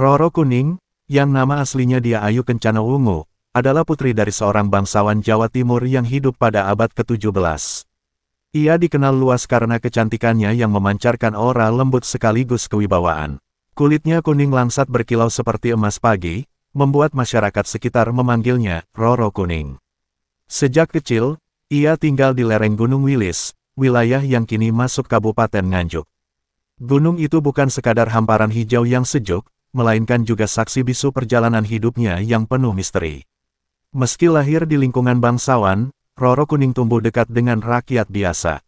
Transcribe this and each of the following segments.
Roro Kuning, yang nama aslinya Dia Ayu Kencana Wungu, adalah putri dari seorang bangsawan Jawa Timur yang hidup pada abad ke-17. Ia dikenal luas karena kecantikannya yang memancarkan aura lembut sekaligus kewibawaan. Kulitnya kuning langsat berkilau seperti emas pagi, membuat masyarakat sekitar memanggilnya Roro Kuning. Sejak kecil, ia tinggal di lereng Gunung Wilis, wilayah yang kini masuk Kabupaten Nganjuk. Gunung itu bukan sekadar hamparan hijau yang sejuk, melainkan juga saksi bisu perjalanan hidupnya yang penuh misteri. Meski lahir di lingkungan bangsawan, Roro Kuning tumbuh dekat dengan rakyat biasa.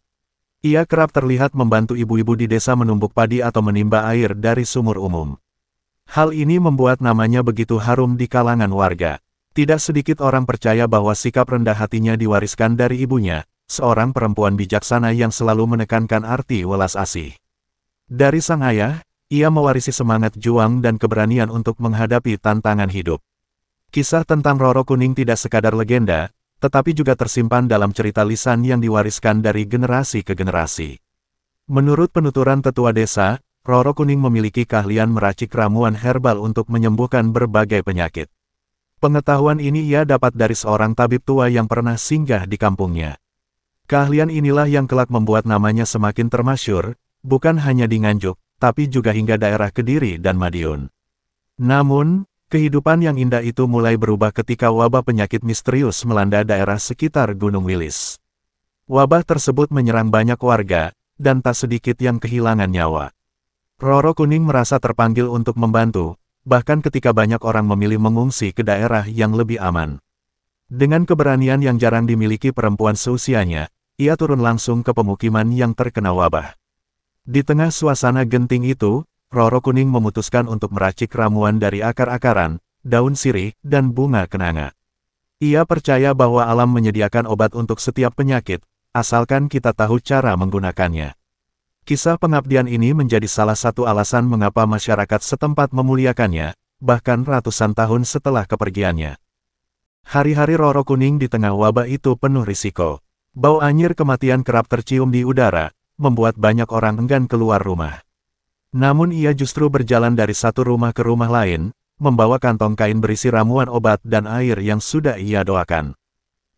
Ia kerap terlihat membantu ibu-ibu di desa menumbuk padi atau menimba air dari sumur umum. Hal ini membuat namanya begitu harum di kalangan warga. Tidak sedikit orang percaya bahwa sikap rendah hatinya diwariskan dari ibunya, seorang perempuan bijaksana yang selalu menekankan arti welas asih. Dari sang ayah, ia mewarisi semangat juang dan keberanian untuk menghadapi tantangan hidup. Kisah tentang Roro Kuning tidak sekadar legenda, tetapi juga tersimpan dalam cerita lisan yang diwariskan dari generasi ke generasi. Menurut penuturan tetua desa, Roro Kuning memiliki keahlian meracik ramuan herbal untuk menyembuhkan berbagai penyakit. Pengetahuan ini ia dapat dari seorang tabib tua yang pernah singgah di kampungnya. Keahlian inilah yang kelak membuat namanya semakin termasyhur, bukan hanya di Nganjuk, tapi juga hingga daerah Kediri dan Madiun. Namun, kehidupan yang indah itu mulai berubah ketika wabah penyakit misterius melanda daerah sekitar Gunung Wilis. Wabah tersebut menyerang banyak warga, dan tak sedikit yang kehilangan nyawa. Roro Kuning merasa terpanggil untuk membantu, bahkan ketika banyak orang memilih mengungsi ke daerah yang lebih aman. Dengan keberanian yang jarang dimiliki perempuan seusianya, ia turun langsung ke pemukiman yang terkena wabah. Di tengah suasana genting itu, Roro Kuning memutuskan untuk meracik ramuan dari akar-akaran, daun sirih, dan bunga kenanga. Ia percaya bahwa alam menyediakan obat untuk setiap penyakit, asalkan kita tahu cara menggunakannya. Kisah pengabdian ini menjadi salah satu alasan mengapa masyarakat setempat memuliakannya, bahkan ratusan tahun setelah kepergiannya. Hari-hari Roro Kuning di tengah wabah itu penuh risiko. Bau anyir kematian kerap tercium di udara, membuat banyak orang enggan keluar rumah. Namun ia justru berjalan dari satu rumah ke rumah lain, membawa kantong kain berisi ramuan obat dan air yang sudah ia doakan.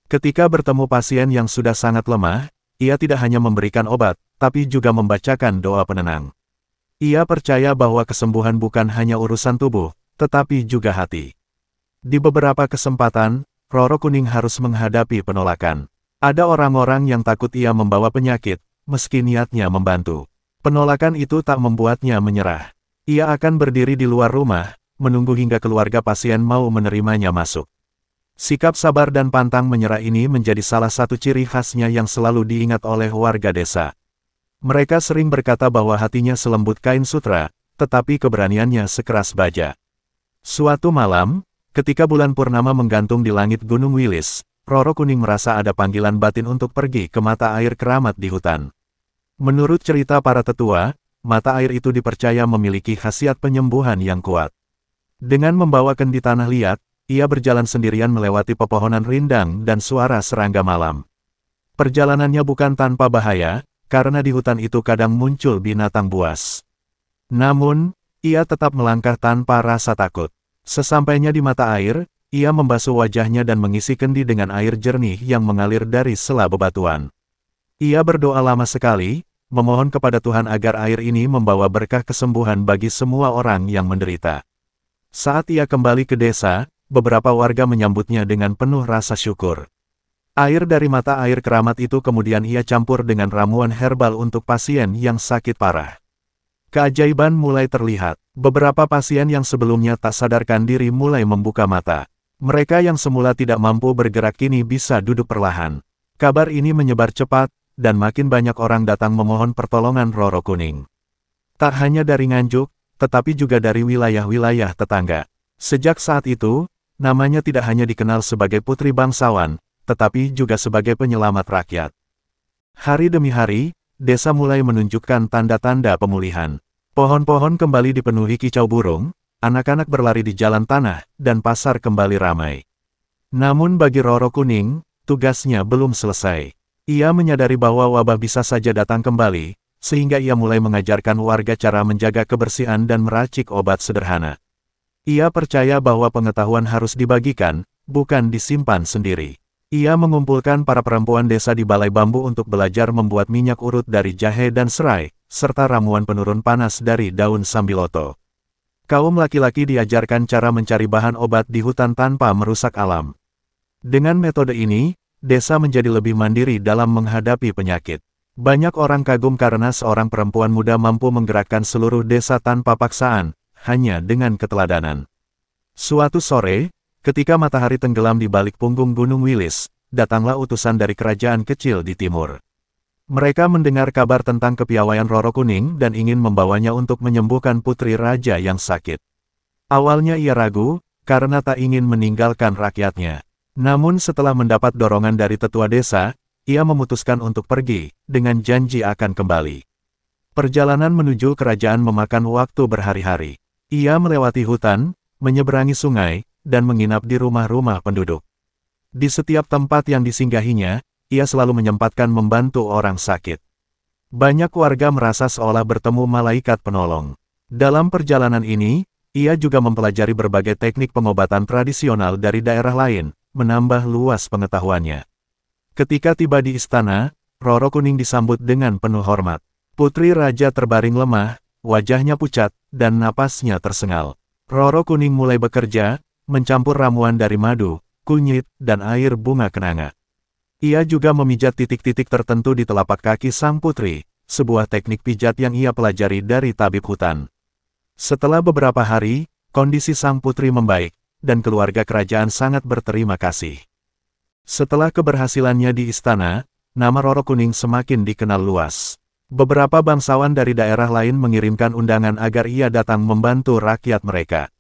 Ketika bertemu pasien yang sudah sangat lemah, ia tidak hanya memberikan obat, tapi juga membacakan doa penenang. Ia percaya bahwa kesembuhan bukan hanya urusan tubuh, tetapi juga hati. Di beberapa kesempatan, Roro Kuning harus menghadapi penolakan. Ada orang-orang yang takut ia membawa penyakit, meski niatnya membantu. Penolakan itu tak membuatnya menyerah. Ia akan berdiri di luar rumah, menunggu hingga keluarga pasien mau menerimanya masuk. Sikap sabar dan pantang menyerah ini menjadi salah satu ciri khasnya yang selalu diingat oleh warga desa. Mereka sering berkata bahwa hatinya selembut kain sutra, tetapi keberaniannya sekeras baja. Suatu malam, ketika bulan purnama menggantung di langit Gunung Wilis, Roro Kuning merasa ada panggilan batin untuk pergi ke mata air keramat di hutan. Menurut cerita para tetua, mata air itu dipercaya memiliki khasiat penyembuhan yang kuat. Dengan membawa kendi tanah liat, ia berjalan sendirian melewati pepohonan rindang dan suara serangga malam. Perjalanannya bukan tanpa bahaya, karena di hutan itu kadang muncul binatang buas. Namun, ia tetap melangkah tanpa rasa takut. Sesampainya di mata air, ia membasuh wajahnya dan mengisi kendi dengan air jernih yang mengalir dari sela bebatuan. Ia berdoa lama sekali, memohon kepada Tuhan agar air ini membawa berkah kesembuhan bagi semua orang yang menderita. Saat ia kembali ke desa, beberapa warga menyambutnya dengan penuh rasa syukur. Air dari mata air keramat itu kemudian ia campur dengan ramuan herbal untuk pasien yang sakit parah. Keajaiban mulai terlihat. Beberapa pasien yang sebelumnya tak sadarkan diri mulai membuka mata. Mereka yang semula tidak mampu bergerak kini bisa duduk perlahan. Kabar ini menyebar cepat, dan makin banyak orang datang memohon pertolongan Roro Kuning. Tak hanya dari Nganjuk, tetapi juga dari wilayah-wilayah tetangga. Sejak saat itu, namanya tidak hanya dikenal sebagai putri bangsawan, tetapi juga sebagai penyelamat rakyat. Hari demi hari, desa mulai menunjukkan tanda-tanda pemulihan. Pohon-pohon kembali dipenuhi kicau burung, anak-anak berlari di jalan tanah, dan pasar kembali ramai. Namun bagi Roro Kuning, tugasnya belum selesai. Ia menyadari bahwa wabah bisa saja datang kembali, sehingga ia mulai mengajarkan warga cara menjaga kebersihan dan meracik obat sederhana. Ia percaya bahwa pengetahuan harus dibagikan, bukan disimpan sendiri. Ia mengumpulkan para perempuan desa di balai bambu untuk belajar membuat minyak urut dari jahe dan serai, serta ramuan penurun panas dari daun sambiloto. Kaum laki-laki diajarkan cara mencari bahan obat di hutan tanpa merusak alam. Dengan metode ini, desa menjadi lebih mandiri dalam menghadapi penyakit. Banyak orang kagum karena seorang perempuan muda mampu menggerakkan seluruh desa tanpa paksaan, hanya dengan keteladanan. Suatu sore, ketika matahari tenggelam di balik punggung Gunung Wilis, datanglah utusan dari kerajaan kecil di timur. Mereka mendengar kabar tentang kepiawaian Roro Kuning dan ingin membawanya untuk menyembuhkan putri raja yang sakit. Awalnya ia ragu, karena tak ingin meninggalkan rakyatnya. Namun setelah mendapat dorongan dari tetua desa, ia memutuskan untuk pergi, dengan janji akan kembali. Perjalanan menuju kerajaan memakan waktu berhari-hari. Ia melewati hutan, menyeberangi sungai, dan menginap di rumah-rumah penduduk. Di setiap tempat yang disinggahinya, ia selalu menyempatkan membantu orang sakit. Banyak warga merasa seolah bertemu malaikat penolong. Dalam perjalanan ini, ia juga mempelajari berbagai teknik pengobatan tradisional dari daerah lain, menambah luas pengetahuannya. Ketika tiba di istana, Roro Kuning disambut dengan penuh hormat. Putri raja terbaring lemah, wajahnya pucat, dan napasnya tersengal. Roro Kuning mulai bekerja, mencampur ramuan dari madu, kunyit, dan air bunga kenanga. Ia juga memijat titik-titik tertentu di telapak kaki sang putri, sebuah teknik pijat yang ia pelajari dari tabib hutan. Setelah beberapa hari, kondisi sang putri membaik, dan keluarga kerajaan sangat berterima kasih. Setelah keberhasilannya di istana, nama Roro Kuning semakin dikenal luas. Beberapa bangsawan dari daerah lain mengirimkan undangan agar ia datang membantu rakyat mereka.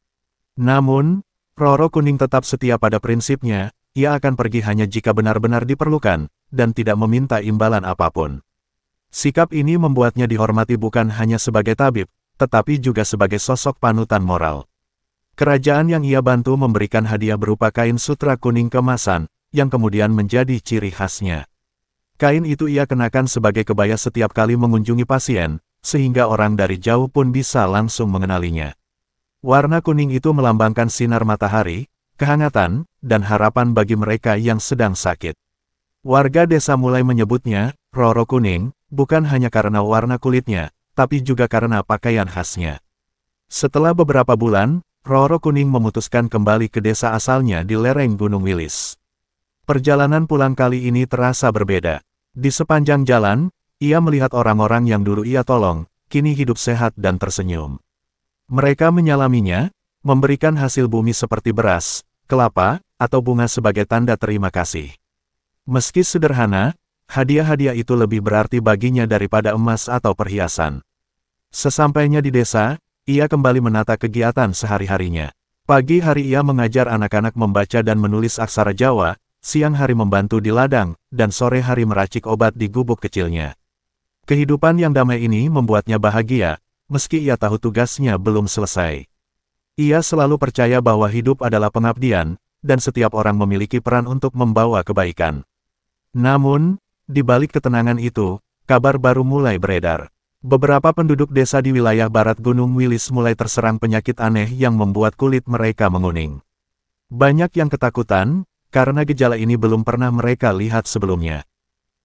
Namun, Roro Kuning tetap setia pada prinsipnya, ia akan pergi hanya jika benar-benar diperlukan, dan tidak meminta imbalan apapun. Sikap ini membuatnya dihormati bukan hanya sebagai tabib, tetapi juga sebagai sosok panutan moral. Kerajaan yang ia bantu memberikan hadiah berupa kain sutra kuning kemasan, yang kemudian menjadi ciri khasnya. Kain itu ia kenakan sebagai kebaya setiap kali mengunjungi pasien, sehingga orang dari jauh pun bisa langsung mengenalinya. Warna kuning itu melambangkan sinar matahari, kehangatan, dan harapan bagi mereka yang sedang sakit. Warga desa mulai menyebutnya Roro Kuning, bukan hanya karena warna kulitnya, tapi juga karena pakaian khasnya. Setelah beberapa bulan, Roro Kuning memutuskan kembali ke desa asalnya di lereng Gunung Wilis. Perjalanan pulang kali ini terasa berbeda. Di sepanjang jalan, ia melihat orang-orang yang dulu ia tolong, kini hidup sehat dan tersenyum. Mereka menyalaminya, memberikan hasil bumi seperti beras, kelapa, atau bunga sebagai tanda terima kasih. Meski sederhana, hadiah-hadiah itu lebih berarti baginya daripada emas atau perhiasan. Sesampainya di desa, ia kembali menata kegiatan sehari-harinya. Pagi hari ia mengajar anak-anak membaca dan menulis aksara Jawa, siang hari membantu di ladang, dan sore hari meracik obat di gubuk kecilnya. Kehidupan yang damai ini membuatnya bahagia, meski ia tahu tugasnya belum selesai. Ia selalu percaya bahwa hidup adalah pengabdian, dan setiap orang memiliki peran untuk membawa kebaikan. Namun, di balik ketenangan itu, kabar baru mulai beredar. Beberapa penduduk desa di wilayah barat Gunung Wilis mulai terserang penyakit aneh yang membuat kulit mereka menguning. Banyak yang ketakutan, karena gejala ini belum pernah mereka lihat sebelumnya.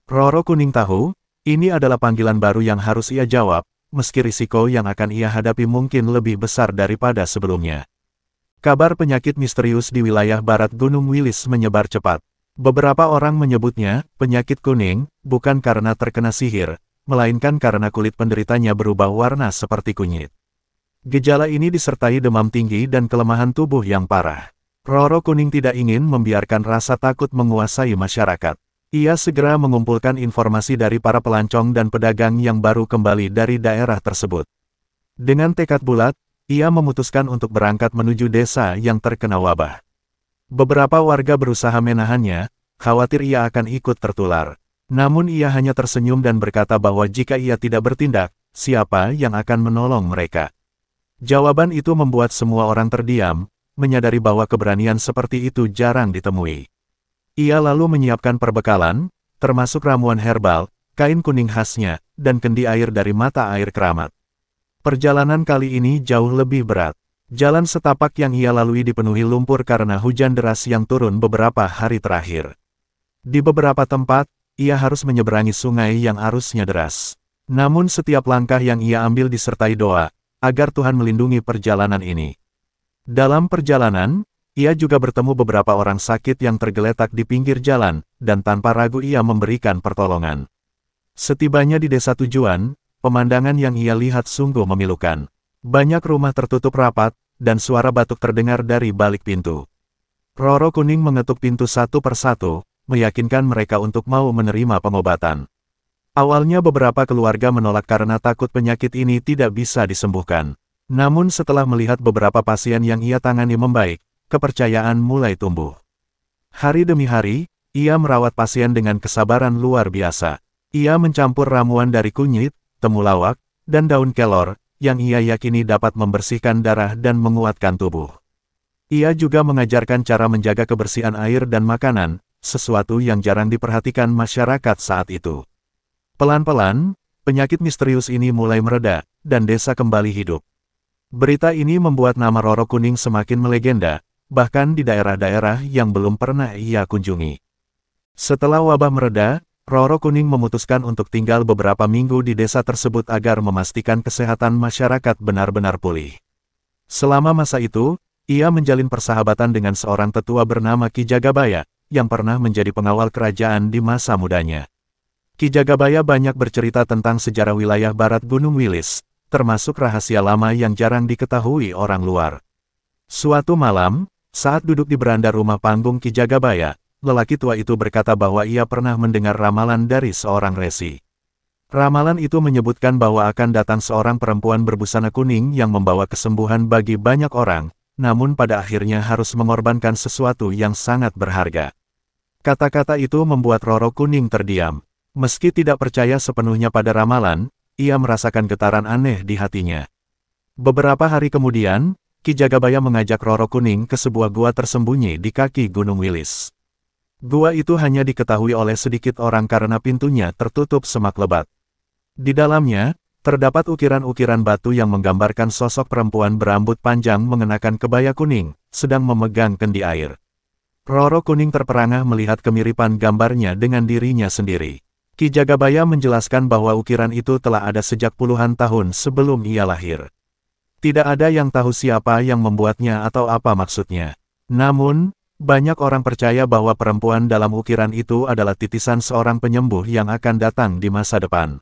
Roro Kuning tahu, ini adalah panggilan baru yang harus ia jawab, meski risiko yang akan ia hadapi mungkin lebih besar daripada sebelumnya. Kabar penyakit misterius di wilayah barat Gunung Wilis menyebar cepat. Beberapa orang menyebutnya penyakit kuning, bukan karena terkena sihir, melainkan karena kulit penderitanya berubah warna seperti kunyit. Gejala ini disertai demam tinggi dan kelemahan tubuh yang parah. Roro Kuning tidak ingin membiarkan rasa takut menguasai masyarakat. Ia segera mengumpulkan informasi dari para pelancong dan pedagang yang baru kembali dari daerah tersebut. Dengan tekad bulat, ia memutuskan untuk berangkat menuju desa yang terkena wabah. Beberapa warga berusaha menahannya, khawatir ia akan ikut tertular. Namun ia hanya tersenyum dan berkata bahwa jika ia tidak bertindak, siapa yang akan menolong mereka? Jawaban itu membuat semua orang terdiam, menyadari bahwa keberanian seperti itu jarang ditemui. Ia lalu menyiapkan perbekalan, termasuk ramuan herbal, kain kuning khasnya, dan kendi air dari mata air keramat. Perjalanan kali ini jauh lebih berat. Jalan setapak yang ia lalui dipenuhi lumpur karena hujan deras yang turun beberapa hari terakhir. Di beberapa tempat, ia harus menyeberangi sungai yang arusnya deras. Namun setiap langkah yang ia ambil disertai doa, agar Tuhan melindungi perjalanan ini. Dalam perjalanan, ia juga bertemu beberapa orang sakit yang tergeletak di pinggir jalan, dan tanpa ragu ia memberikan pertolongan. Setibanya di desa tujuan, pemandangan yang ia lihat sungguh memilukan. Banyak rumah tertutup rapat, dan suara batuk terdengar dari balik pintu. Roro Kuning mengetuk pintu satu persatu, meyakinkan mereka untuk mau menerima pengobatan. Awalnya beberapa keluarga menolak karena takut penyakit ini tidak bisa disembuhkan. Namun setelah melihat beberapa pasien yang ia tangani membaik, kepercayaan mulai tumbuh. Hari demi hari, ia merawat pasien dengan kesabaran luar biasa. Ia mencampur ramuan dari kunyit, temulawak, dan daun kelor, yang ia yakini dapat membersihkan darah dan menguatkan tubuh. Ia juga mengajarkan cara menjaga kebersihan air dan makanan, sesuatu yang jarang diperhatikan masyarakat saat itu. Pelan-pelan, penyakit misterius ini mulai mereda, dan desa kembali hidup. Berita ini membuat nama Roro Kuning semakin melegenda, bahkan di daerah-daerah yang belum pernah ia kunjungi. Setelah wabah mereda, Roro Kuning memutuskan untuk tinggal beberapa minggu di desa tersebut agar memastikan kesehatan masyarakat benar-benar pulih. Selama masa itu, ia menjalin persahabatan dengan seorang tetua bernama Ki Jagabaya, yang pernah menjadi pengawal kerajaan di masa mudanya. Ki Jagabaya banyak bercerita tentang sejarah wilayah barat Gunung Wilis, termasuk rahasia lama yang jarang diketahui orang luar. Suatu malam, saat duduk di beranda rumah panggung Ki Jagabaya, lelaki tua itu berkata bahwa ia pernah mendengar ramalan dari seorang resi. Ramalan itu menyebutkan bahwa akan datang seorang perempuan berbusana kuning yang membawa kesembuhan bagi banyak orang, namun pada akhirnya harus mengorbankan sesuatu yang sangat berharga. Kata-kata itu membuat Roro Kuning terdiam. Meski tidak percaya sepenuhnya pada ramalan, ia merasakan getaran aneh di hatinya. Beberapa hari kemudian, Ki Jagabaya mengajak Roro Kuning ke sebuah gua tersembunyi di kaki Gunung Wilis. Gua itu hanya diketahui oleh sedikit orang karena pintunya tertutup semak lebat. Di dalamnya, terdapat ukiran-ukiran batu yang menggambarkan sosok perempuan berambut panjang mengenakan kebaya kuning, sedang memegang kendi air. Roro Kuning terperangah melihat kemiripan gambarnya dengan dirinya sendiri. Ki Jagabaya menjelaskan bahwa ukiran itu telah ada sejak puluhan tahun sebelum ia lahir. Tidak ada yang tahu siapa yang membuatnya atau apa maksudnya. Namun, banyak orang percaya bahwa perempuan dalam ukiran itu adalah titisan seorang penyembuh yang akan datang di masa depan.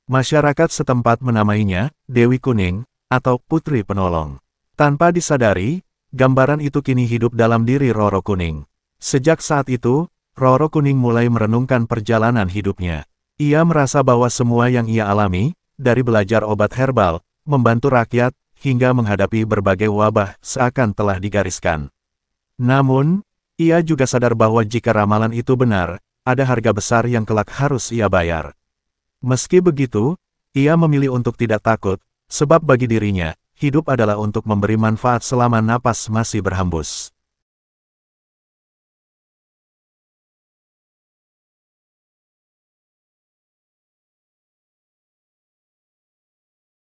Masyarakat setempat menamainya Dewi Kuning, atau Putri Penolong. Tanpa disadari, gambaran itu kini hidup dalam diri Roro Kuning. Sejak saat itu, Roro Kuning mulai merenungkan perjalanan hidupnya. Ia merasa bahwa semua yang ia alami, dari belajar obat herbal, membantu rakyat, hingga menghadapi berbagai wabah seakan telah digariskan. Namun, ia juga sadar bahwa jika ramalan itu benar, ada harga besar yang kelak harus ia bayar. Meski begitu, ia memilih untuk tidak takut, sebab bagi dirinya, hidup adalah untuk memberi manfaat selama napas masih berhembus.